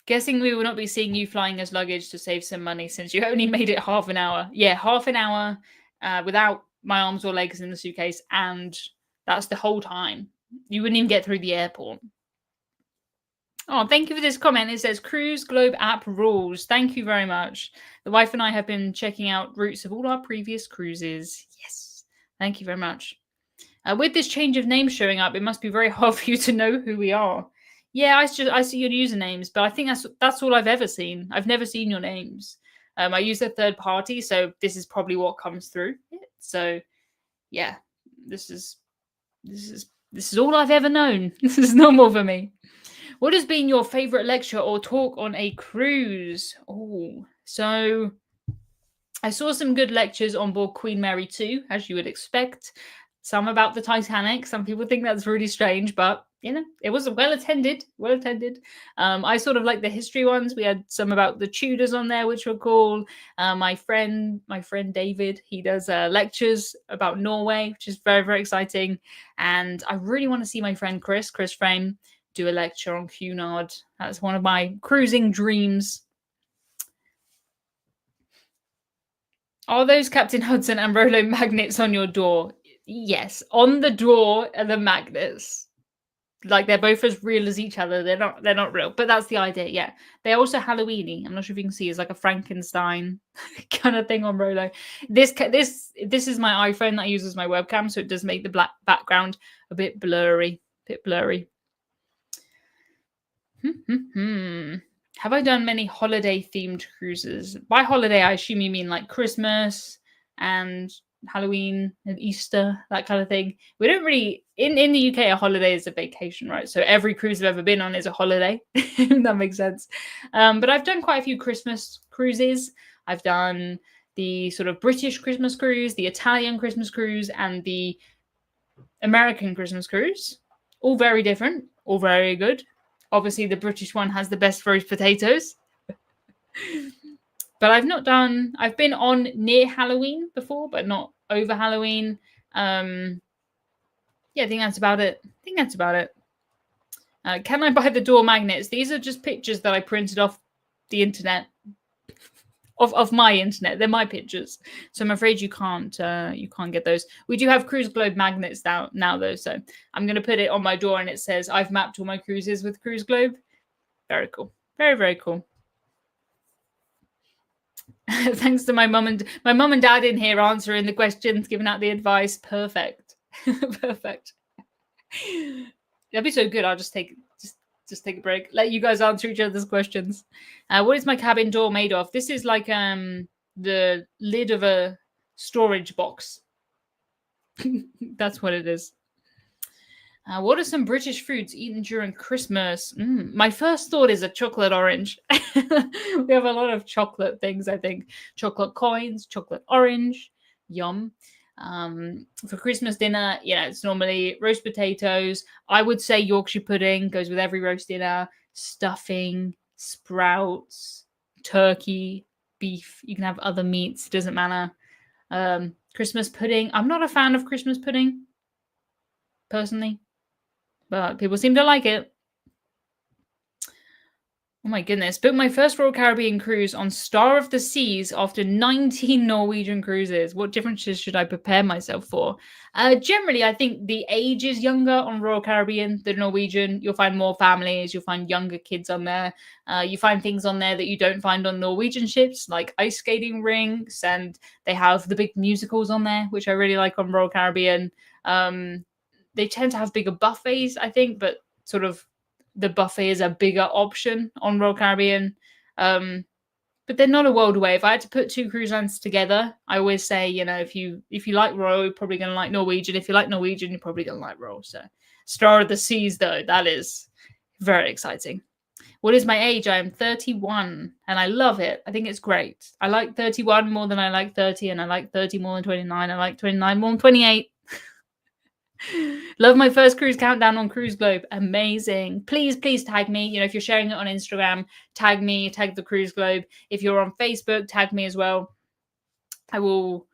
Guessing we will not be seeing you flying as luggage to save some money since you only made it half an hour. Yeah, half an hour without my arms or legs in the suitcase, and that's the whole time. You wouldn't even get through the airport. Oh, thank you for this comment. It says Cruise Globe app rules. Thank you very much. The wife and I have been checking out routes of all our previous cruises. Yes. Thank you very much. With this change of name showing up, it must be very hard for you to know who we are. Yeah, I see your usernames, but I think that's all I've ever seen. I've never seen your names. I use a third party, so this is probably what comes through. So, yeah, this is all I've ever known. This is normal for me. What has been your favorite lecture or talk on a cruise? Oh, so I saw some good lectures on board Queen Mary 2, as you would expect. Some about the Titanic. Some people think that's really strange, but it was well attended. Well attended. I sort of like the history ones. We had some about the Tudors on there, which were cool. My friend David, he does lectures about Norway, which is very, very exciting. And I really want to see my friend Chris Frame, do a lecture on Cunard. That's one of my cruising dreams. Are those Captain Hudson and Rolo magnets on your door? Yes, on the door are the magnets. Like they're both as real as each other. They're not real, but that's the idea. Yeah, they're also Halloweeny. I'm not sure if you can see. It's like a Frankenstein kind of thing on Rolo. This is my iPhone that I use as my webcam, so it does make the black background a bit blurry. Have I done many holiday themed cruises? By holiday, I assume you mean like Christmas and Halloween and Easter, that kind of thing. We don't really in the UK, a holiday is a vacation, right? So every cruise I've ever been on is a holiday. That makes sense. But I've done quite a few Christmas cruises. I've done the sort of British Christmas cruise, the Italian Christmas cruise, and the American Christmas cruise. All very different, all very good. Obviously, the British one has the best roast potatoes. But I've been on near Halloween before, but not over Halloween. Yeah, I think that's about it. Can I buy the door magnets? These are just pictures that I printed off the internet. Of my internet. They're my pictures. So I'm afraid you can't get those. We do have Cruise Globe magnets now though. So I'm going to put it on my door and it says I've mapped all my cruises with Cruise Globe. Very cool. Very, very cool. Thanks to my mum and dad in here answering the questions, giving out the advice. Perfect. Perfect. That'd be so good. I'll just take a break. Let you guys answer each other's questions. What is my cabin door made of? This is like the lid of a storage box. That's what it is. What are some British foods eaten during Christmas? My first thought is a chocolate orange. We have a lot of chocolate things, I think. Chocolate coins, chocolate orange. Yum. For Christmas dinner, it's normally roast potatoes. I would say Yorkshire pudding goes with every roast dinner. Stuffing, sprouts, turkey, beef. You can have other meats, doesn't matter. Christmas pudding. I'm not a fan of Christmas pudding, personally, but people seem to like it. Oh my goodness. Booked my first Royal Caribbean cruise on Star of the Seas after 19 Norwegian cruises. What differences should I prepare myself for? Generally, I think the age is younger on Royal Caribbean than Norwegian. You'll find more families, you'll find younger kids on there. You find things on there that you don't find on Norwegian ships, like ice skating rinks, and they have the big musicals on there, which I really like on Royal Caribbean. They tend to have bigger buffets, I think, but sort of the buffet is a bigger option on Royal Caribbean. But they're not a world away. If I had to put two cruise lines together, I always say, if you like Royal, you're probably going to like Norwegian. If you like Norwegian, you're probably going to like Royal. So Star of the Seas, though, that is very exciting. What is my age? I am 31 and I love it. I think it's great. I like 31 more than I like 30, and I like 30 more than 29. I like 29 more than 28. Love my first cruise countdown on Cruise Globe. Amazing. Please tag me. If you're sharing it on Instagram, tag me, tag the Cruise Globe. If you're on Facebook, tag me as well. I will,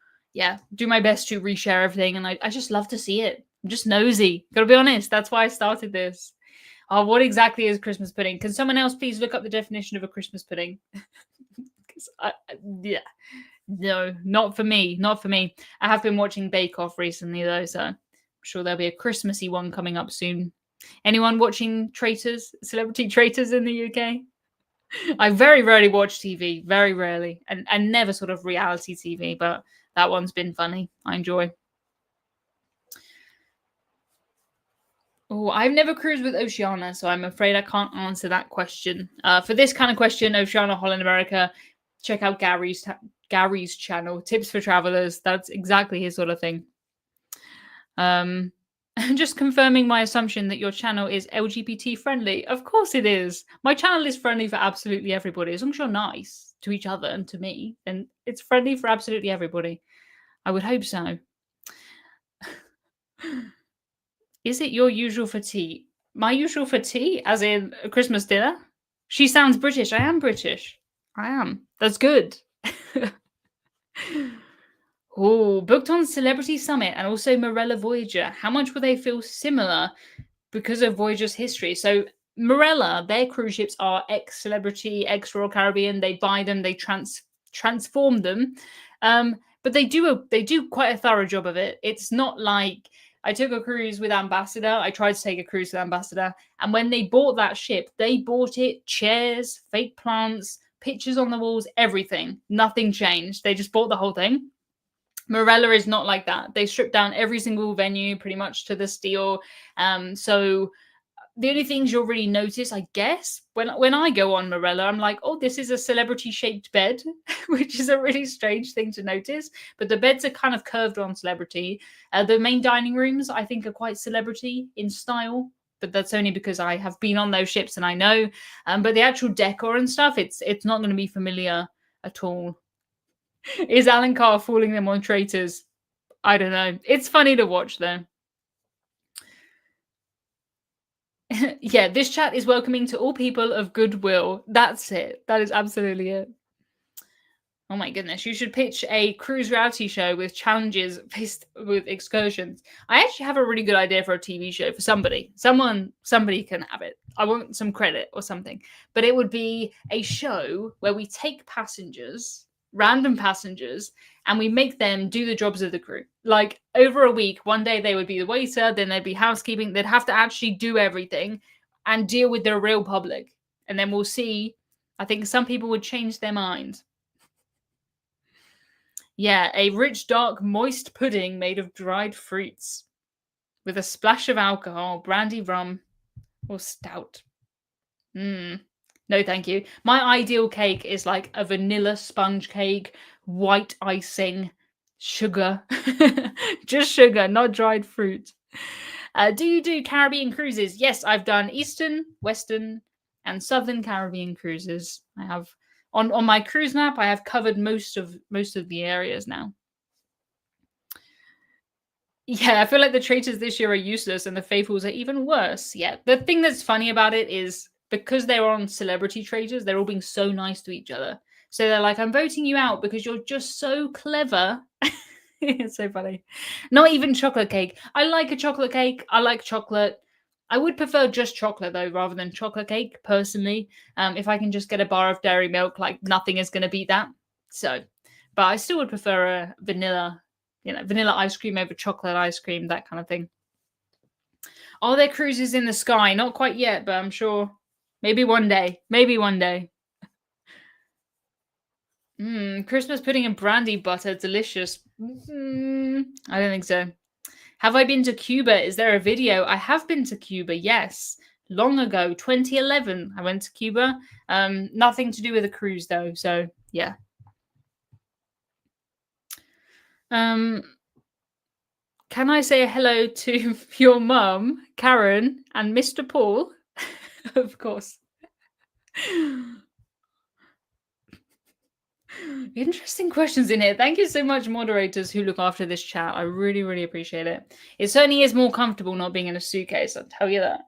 do my best to reshare everything. And I just love to see it. I'm just nosy. Gotta be honest. That's why I started this. What exactly is Christmas pudding? Can someone else please look up the definition of a Christmas pudding? No, not for me. Not for me. I have been watching Bake Off recently, though, so sure there'll be a Christmassy one coming up soon. Anyone watching Traitors, Celebrity Traitors in the UK? I very rarely watch TV, very rarely, and never sort of reality TV, but that one's been funny. I enjoy. Oh, I've never cruised with Oceania, so I'm afraid I can't answer that question. For this kind of question, Oceania Holland America, check out Gary's channel, Tips for Travelers. That's exactly his sort of thing. Just confirming my assumption that your channel is LGBT friendly. Of course it is. My channel is friendly for absolutely everybody. As long as you're nice to each other and to me, then it's friendly for absolutely everybody. I would hope so. Is it your usual for tea? My usual for tea, as in a Christmas dinner? She sounds British. I am British. I am. That's good. Oh, booked on Celebrity Summit and also Marella Voyager. How much will they feel similar because of Voyager's history? So Marella, their cruise ships are ex-Celebrity, ex-Royal Caribbean. They buy them, they transform them, but they do quite a thorough job of it. It's not like I took a cruise with Ambassador. I tried to take a cruise with Ambassador, and when they bought that ship, they bought it chairs, fake plants, pictures on the walls, everything. Nothing changed. They just bought the whole thing. Marella is not like that. They strip down every single venue pretty much to the steel. So the only things you'll really notice, I guess, when I go on Marella, I'm like, oh, this is a celebrity-shaped bed, which is a really strange thing to notice. But the beds are kind of curved on Celebrity. The main dining rooms, I think, are quite Celebrity in style. But that's only because I have been on those ships and I know. But the actual decor and stuff, it's not going to be familiar at all. Is Alan Carr fooling them on Traitors? I don't know. It's funny to watch, though. Yeah, this chat is welcoming to all people of goodwill. That's it. That is absolutely it. Oh my goodness. You should pitch a cruise reality show with challenges faced with excursions. I actually have a really good idea for a TV show for somebody. Somebody can have it. I want some credit or something. But it would be a show where we take random passengers, and we make them do the jobs of the crew. Like over a week, one day they would be the waiter, then they'd be housekeeping. They'd have to actually do everything and deal with the real public. And then we'll see. I think some people would change their mind. Yeah, a rich, dark, moist pudding made of dried fruits with a splash of alcohol, brandy, rum, or stout. No, thank you. My ideal cake is like a vanilla sponge cake, white icing, sugar. Just sugar, not dried fruit. Do you do Caribbean cruises? Yes, I've done Eastern, Western, and Southern Caribbean cruises. I have on my cruise map. I have covered most of the areas now. Yeah, I feel like the traitors this year are useless and the faithfuls are even worse. Yeah, the thing that's funny about it is because they're on Celebrity Traitors, they're all being so nice to each other. So they're like, I'm voting you out because you're just so clever. It's so funny. Not even chocolate cake. I like a chocolate cake. I like chocolate. I would prefer just chocolate though, rather than chocolate cake personally. If I can just get a bar of dairy milk, like nothing is going to beat that. So, but I still would prefer a vanilla, vanilla ice cream over chocolate ice cream, that kind of thing. Are there cruises in the sky? Not quite yet, but I'm sure maybe one day. Maybe one day. Christmas pudding and brandy butter, delicious. I don't think so. Have I been to Cuba? Is there a video? I have been to Cuba, yes. Long ago, 2011, I went to Cuba. Nothing to do with a cruise though, so yeah. Can I say hello to your mum, Karen, and Mr. Paul? Of course. Interesting questions in here. Thank you so much, moderators who look after this chat. I really, really appreciate it. It certainly is more comfortable not being in a suitcase, I'll tell you that.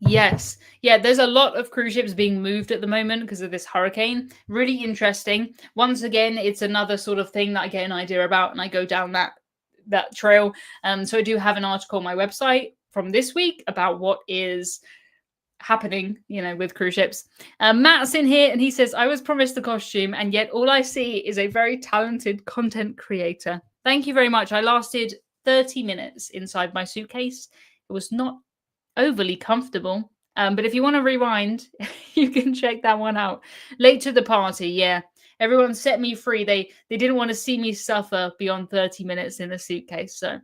Yes. Yeah, there's a lot of cruise ships being moved at the moment because of this hurricane. Really interesting. Once again, it's another sort of thing that I get an idea about and I go down that trail. So I do have an article on my website from this week about what is happening, with cruise ships. Matt's in here and he says, I was promised the costume and yet all I see is a very talented content creator. Thank you very much. I lasted 30 minutes inside my suitcase. It was not overly comfortable. But if you want to rewind, you can check that one out. Late to the party, yeah. Everyone set me free. They didn't want to see me suffer beyond 30 minutes in the suitcase. So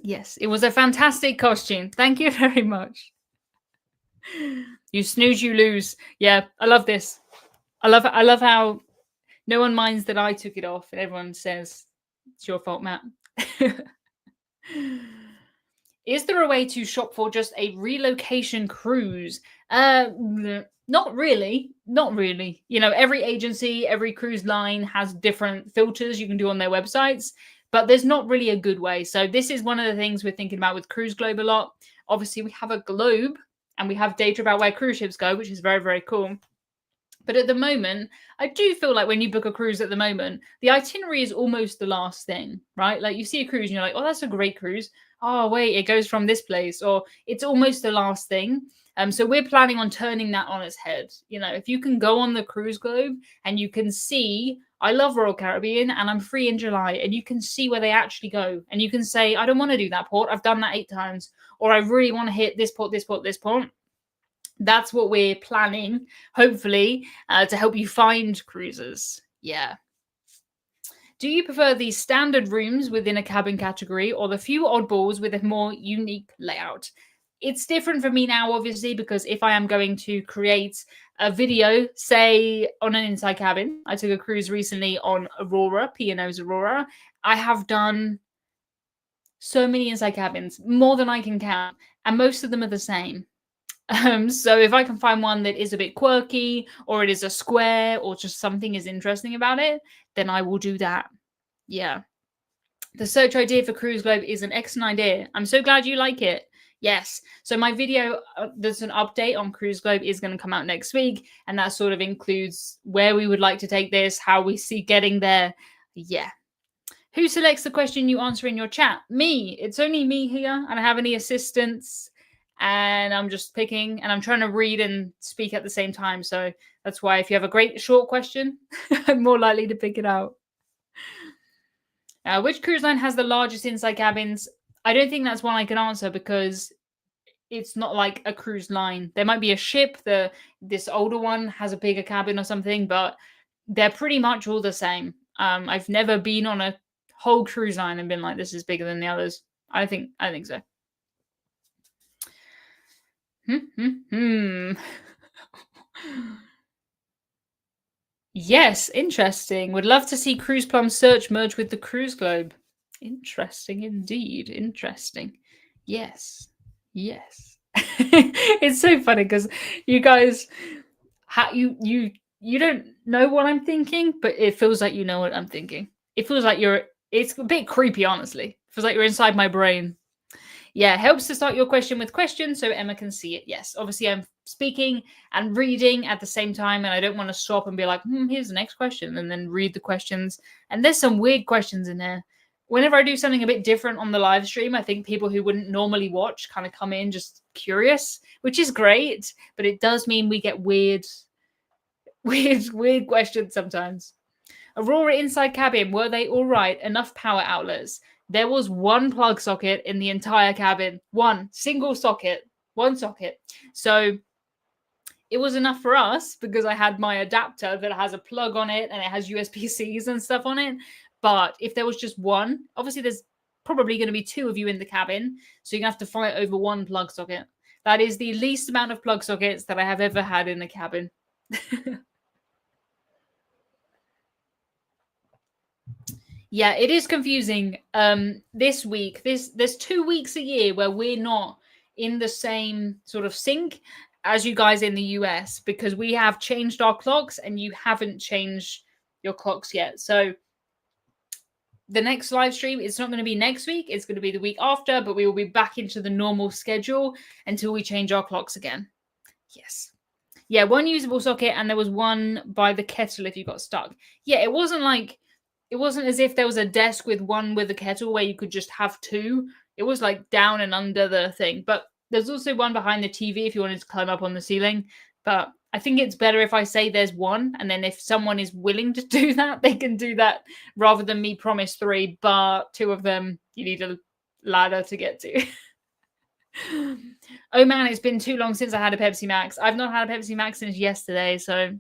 yes, it was a fantastic costume. Thank you very much. You snooze, you lose. Yeah, I love this. I love how no one minds that I took it off and everyone says it's your fault, Matt. Is there a way to shop for just a relocation cruise? Not really. Not really. Every agency, every cruise line has different filters you can do on their websites, but there's not really a good way. So this is one of the things we're thinking about with Cruise Globe a lot. Obviously, we have a globe and we have data about where cruise ships go, which is very, very cool. But at the moment, I do feel like when you book a cruise at the moment, the itinerary is almost the last thing, right? Like you see a cruise and you're like, oh, that's a great cruise. Oh, wait, it goes from this place, or it's almost the last thing. So we're planning on turning that on its head. If you can go on the Cruise Globe and you can see, I love Royal Caribbean and I'm free in July, and you can see where they actually go. And you can say, I don't want to do that port. I've done that 8 times. Or I really want to hit this port, this port, this port. That's what we're planning, hopefully, to help you find cruises. Yeah. Do you prefer the standard rooms within a cabin category or the few oddballs with a more unique layout? It's different for me now, obviously, because if I am going to create a video, say on an inside cabin, I took a cruise recently on Aurora, P&O's Aurora. I have done so many inside cabins, more than I can count, and most of them are the same. So if I can find one that is a bit quirky, or it is a square, or just something is interesting about it, then I will do that. Yeah. The search idea for Cruise Globe is an excellent idea. I'm so glad you like it. Yes. So my video, there's an update on Cruise Globe is going to come out next week. And that sort of includes where we would like to take this, how we see getting there. Yeah. Who selects the question you answer in your chat? Me. It's only me here. I don't have any assistants. And I'm just picking, and I'm trying to read and speak at the same time. So that's why if you have a great short question, I'm more likely to pick it out. Which cruise line has the largest inside cabins? I don't think that's one I can answer because it's not like a cruise line. There might be a ship. This older one has a bigger cabin or something, but they're pretty much all the same. I've never been on a whole cruise line and been like, this is bigger than the others. I think so. Yes, interesting. Would love to see Cruise Plum search merge with the Cruise Globe. Interesting indeed. Interesting. Yes. It's so funny because you guys, you don't know what I'm thinking, but it feels like you know what I'm thinking. It feels like it's a bit creepy, honestly. It feels like you're inside my brain. Yeah, helps to start your question with questions so Emma can see it. Yes, obviously I'm speaking and reading at the same time, and I don't want to stop and be like, here's the next question, and then read the questions. And there's some weird questions in there. whenever I do something a bit different on the live stream, I think people who wouldn't normally watch kind of come in just curious, which is great, but it does mean we get weird questions sometimes. Aurora inside cabin, were they all right? Enough power outlets. There was one plug socket in the entire cabin. One single socket. One socket. So it was enough for us because I had my adapter that has a plug on it and it has USB-Cs and stuff on it. But if there was just one, obviously there's probably going to be two of you in the cabin. So you're going to have to fight over one plug socket. That is the least amount of plug sockets that I have ever had in a cabin. Yeah, it is confusing. This week, there's 2 weeks a year where we're not in the same sort of sync as you guys in the US because we have changed our clocks and you haven't changed your clocks yet. So the next live stream, it's not going to be next week, it's going to be the week after, but we will be back into the normal schedule until we change our clocks again. Yes. Yeah, one usable socket and there was one by the kettle if you got stuck. Yeah, it wasn't as if there was a desk with one with a kettle where you could just have two. It was like down and under the thing. But there's also one behind the TV if you wanted to climb up on the ceiling. But I think it's better if I say there's one. And then if someone is willing to do that, they can do that rather than me promise 3. But 2 of them, you need a ladder to get to. Oh man, it's been too long since I had a Pepsi Max. I've not had a Pepsi Max since yesterday. So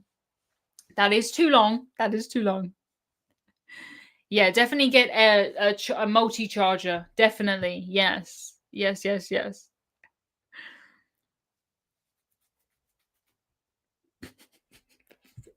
that is too long. That is too long. Yeah, definitely get a multi-charger. Definitely. Yes. Yes, yes, yes.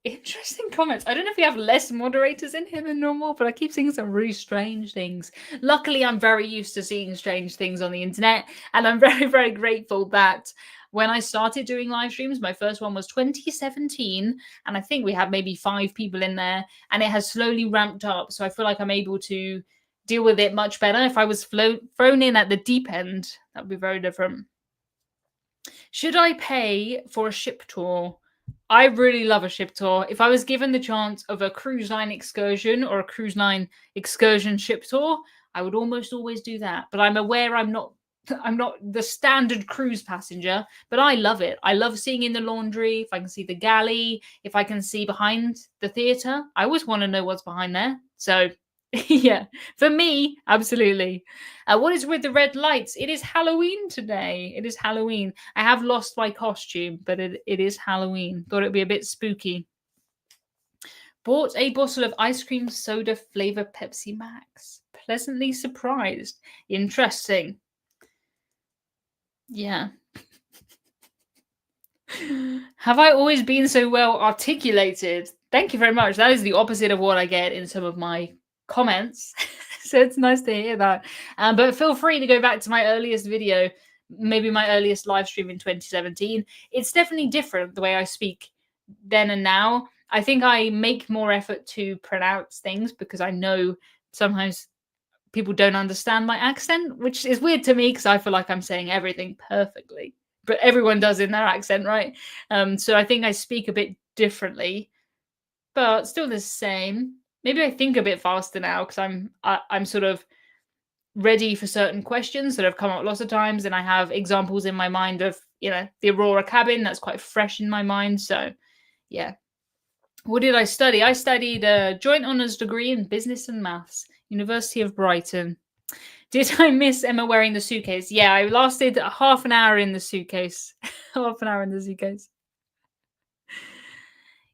Interesting comments. I don't know if we have less moderators in here than normal, but I keep seeing some really strange things. Luckily, I'm very used to seeing strange things on the internet, and I'm very, very grateful that when I started doing live streams, my first one was 2017, and I think we had maybe 5 people in there, and it has slowly ramped up. So I feel like I'm able to deal with it much better. If I was thrown in at the deep end, that would be very different. Should I pay for a ship tour? I really love a ship tour. If I was given the chance of a cruise line excursion or a cruise line excursion ship tour, I would almost always do that. But I'm aware I'm not the standard cruise passenger, but I love it. I love seeing in the laundry, if I can see the galley, if I can see behind the theatre. I always want to know what's behind there. So yeah, for me, absolutely. What is with the red lights? It is Halloween today. It is Halloween. I have lost my costume, but it is Halloween. Thought it'd be a bit spooky. Bought a bottle of ice cream soda flavor Pepsi Max. Pleasantly surprised. Interesting. Yeah. Have I always been so well articulated? Thank you very much. That is the opposite of what I get in some of my comments. So it's nice to hear that. But feel free to go back to my earliest video, maybe my earliest live stream in 2017. It's definitely different the way I speak then and now. I think I make more effort to pronounce things because I know sometimes people don't understand my accent, which is weird to me because I feel like I'm saying everything perfectly. But everyone does in their accent, right? So I think I speak a bit differently, but still the same. Maybe I think a bit faster now because I'm sort of ready for certain questions that have come up lots of times, and I have examples in my mind of the Aurora cabin that's quite fresh in my mind. So yeah. What did I study? I studied a joint honours degree in business and maths, University of Brighton. Did I miss Emma wearing the suitcase? Yeah, I lasted half an hour in the suitcase. Half an hour in the suitcase.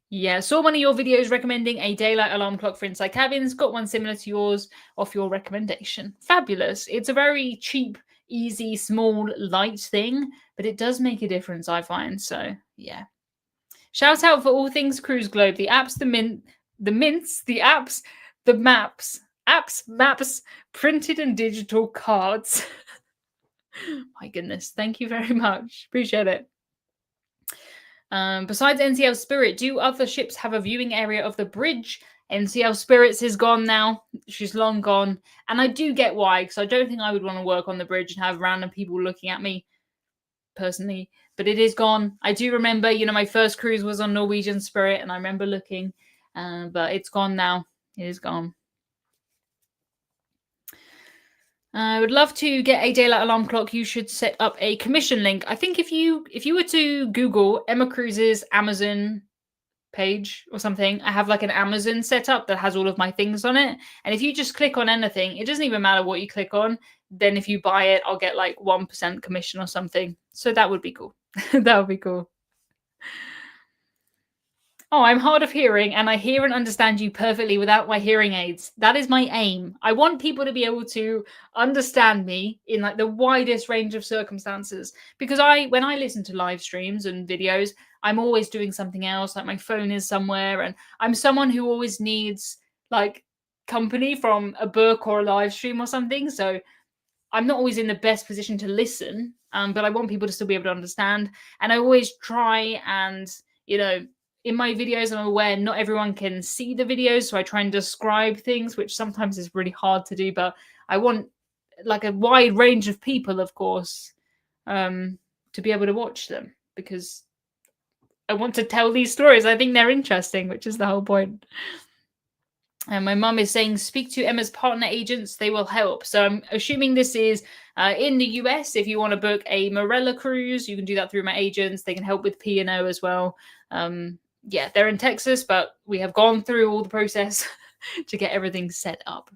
Yeah, saw one of your videos recommending a daylight alarm clock for inside cabins. Got one similar to yours off your recommendation. Fabulous. It's a very cheap, easy, small, light thing, but it does make a difference, I find. So, yeah. Shout out for all things Cruise Globe. The apps, the mints, the apps, the maps. Apps, maps, printed and digital cards. My goodness. Thank you very much. Appreciate it. Besides NCL Spirit, do other ships have a viewing area of the bridge? NCL Spirits is gone now. She's long gone. And I do get why, because I don't think I would want to work on the bridge and have random people looking at me personally. But it is gone. I do remember, my first cruise was on Norwegian Spirit, and I remember looking. But it's gone now. It is gone. I would love to get a daylight alarm clock. You should set up a commission link. I think if you were to Google Emma Cruise's Amazon page or something, I have like an Amazon setup that has all of my things on it. And if you just click on anything, it doesn't even matter what you click on. Then if you buy it, I'll get like 1% commission or something. So that would be cool. That would be cool. Oh, I'm hard of hearing and I hear and understand you perfectly without my hearing aids. That is my aim. I want people to be able to understand me in like the widest range of circumstances, because when I listen to live streams and videos, I'm always doing something else, like my phone is somewhere, and I'm someone who always needs like company from a book or a live stream or something. So I'm not always in the best position to listen, but I want people to still be able to understand. And I always try and, in my videos, I'm aware not everyone can see the videos. So I try and describe things, which sometimes is really hard to do. But I want like a wide range of people, of course, to be able to watch them, because I want to tell these stories. I think they're interesting, which is the whole point. And my mum is saying, speak to Emma's partner agents. They will help. So I'm assuming this is in the US. If you want to book a Marella cruise, you can do that through my agents. They can help with P&O as well. Yeah, they're in Texas, but we have gone through all the process to get everything set up.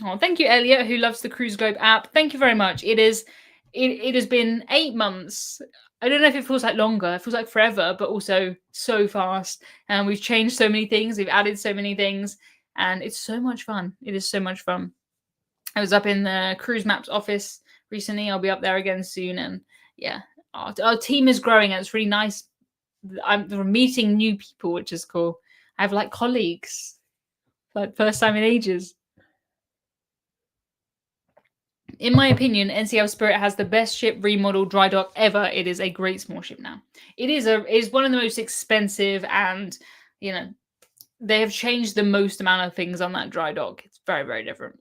Oh, thank you, Elliot, who loves the Cruise Globe app. Thank you very much. It has been 8 months. I don't know if it feels like longer. It feels like forever, but also so fast. And we've changed so many things. We've added so many things. And it's so much fun. It is so much fun. I was up in the Cruise Maps office recently. I'll be up there again soon. And yeah, our team is growing. And it's really nice. I'm meeting new people, which is cool. I have like colleagues. Like first time in ages. In my opinion, NCL Spirit has the best ship remodel dry dock ever. It is a great small ship now. It is one of the most expensive, and they have changed the most amount of things on that dry dock. It's very, very different.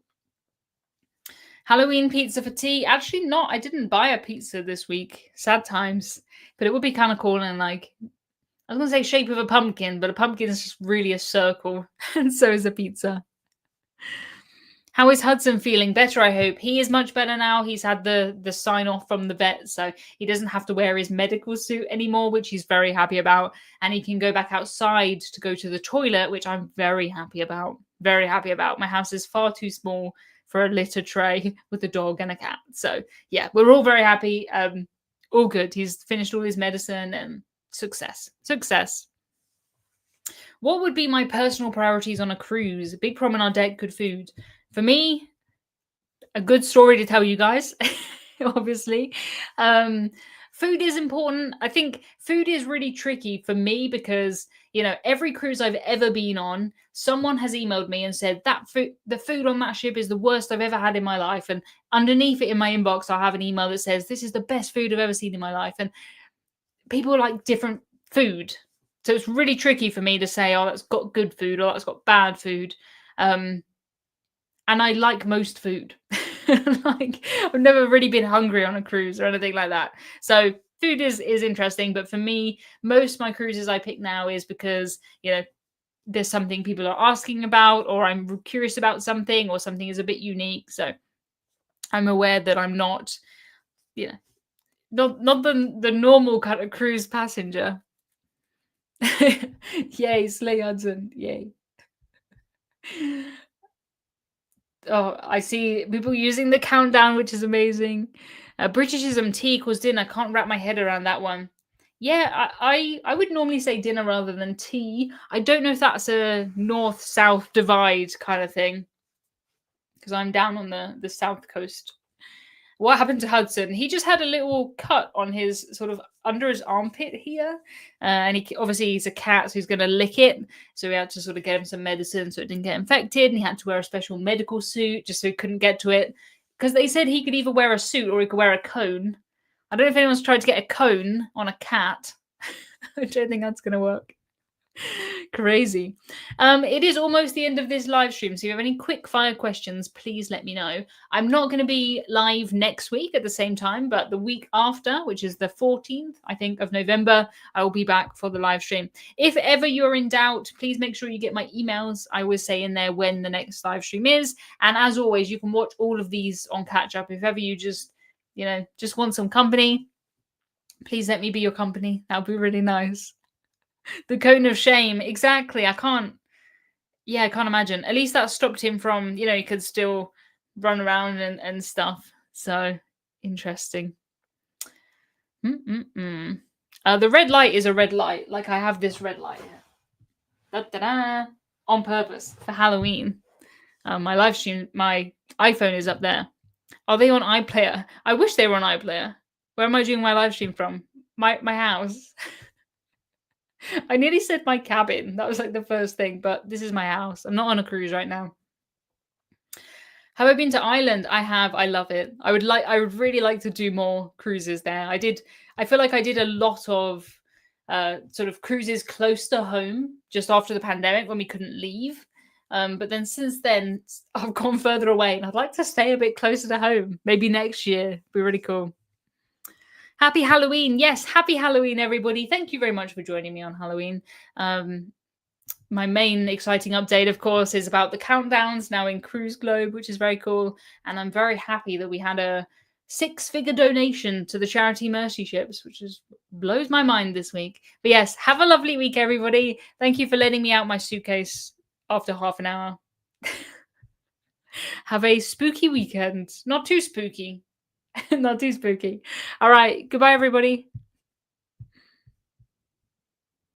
Halloween pizza for tea? Actually, not. I didn't buy a pizza this week. Sad times. But it would be kind of cool, and like, I was going to say shape of a pumpkin, but a pumpkin is just really a circle. And so is a pizza. How is Hudson feeling? Better, I hope. He is much better now. He's had the sign off from the vet, so he doesn't have to wear his medical suit anymore, which he's very happy about. And he can go back outside to go to the toilet, which I'm very happy about. Very happy about. My house is far too small for a litter tray with a dog and a cat. So yeah, we're all very happy. All good. He's finished all his medicine and success. Success. What would be my personal priorities on a cruise? Big promenade deck, good food. For me, a good story to tell you guys, obviously. Food is important. I think food is really tricky for me because, every cruise I've ever been on, someone has emailed me and said the food on that ship is the worst I've ever had in my life. And underneath it in my inbox, I'll have an email that says, this is the best food I've ever seen in my life. And people like different food. So it's really tricky for me to say, oh, that's got good food or that's got bad food. And I like most food. Like, I've never really been hungry on a cruise or anything like that. So food is interesting. But for me, most of my cruises I pick now is because, there's something people are asking about, or I'm curious about something, or something is a bit unique. So I'm aware that I'm not, not the normal kind of cruise passenger. Yay, Slay Hudson. Yay. Oh, I see people using the countdown, which is amazing. Britishism, tea equals dinner. Can't wrap my head around that one. Yeah, I would normally say dinner rather than tea. I don't know if that's a north-south divide kind of thing, because I'm down on the south coast. What happened to Hudson? He just had a little cut on his sort of under his armpit here. And obviously he's a cat, so he's going to lick it. So we had to sort of get him some medicine so it didn't get infected. And he had to wear a special medical suit just so he couldn't get to it. Because they said he could either wear a suit or he could wear a cone. I don't know if anyone's tried to get a cone on a cat. I don't think that's going to work. Crazy. It is almost the end of this live stream. So if you have any quick fire questions, please let me know. I'm not going to be live next week at the same time, but the week after, which is the 14th, I think, of November, I will be back for the live stream. If ever you're in doubt, please make sure you get my emails. I always say in there when the next live stream is. And as always, you can watch all of these on catch up. If ever you just want some company, please let me be your company. That would be really nice. The cone of shame. Exactly. I can't imagine. At least that stopped him from, he could still run around and stuff. So interesting. The red light is a red light. Like I have this red light here. Da-da-da, on purpose for Halloween. My live stream, my iPhone is up there. Are they on iPlayer? I wish they were on iPlayer. Where am I doing my live stream from? My house. I nearly said my cabin. That was like the first thing, but this is my house. I'm not on a cruise right now. Have I been to Ireland? I have. I love it. I would really like to do more cruises there. I feel like I did a lot of sort of cruises close to home just after the pandemic when we couldn't leave. But then since then, I've gone further away and I'd like to stay a bit closer to home. Maybe next year. It'd be really cool. Happy Halloween. Yes, happy Halloween, everybody. Thank you very much for joining me on Halloween. My main exciting update, of course, is about the countdowns now in Cruise Globe, which is very cool. And I'm very happy that we had a 6-figure donation to the charity Mercy Ships, which blows my mind this week. But yes, have a lovely week, everybody. Thank you for letting me out my suitcase after half an hour. Have a spooky weekend. Not too spooky. Not too spooky. All right. Goodbye, everybody.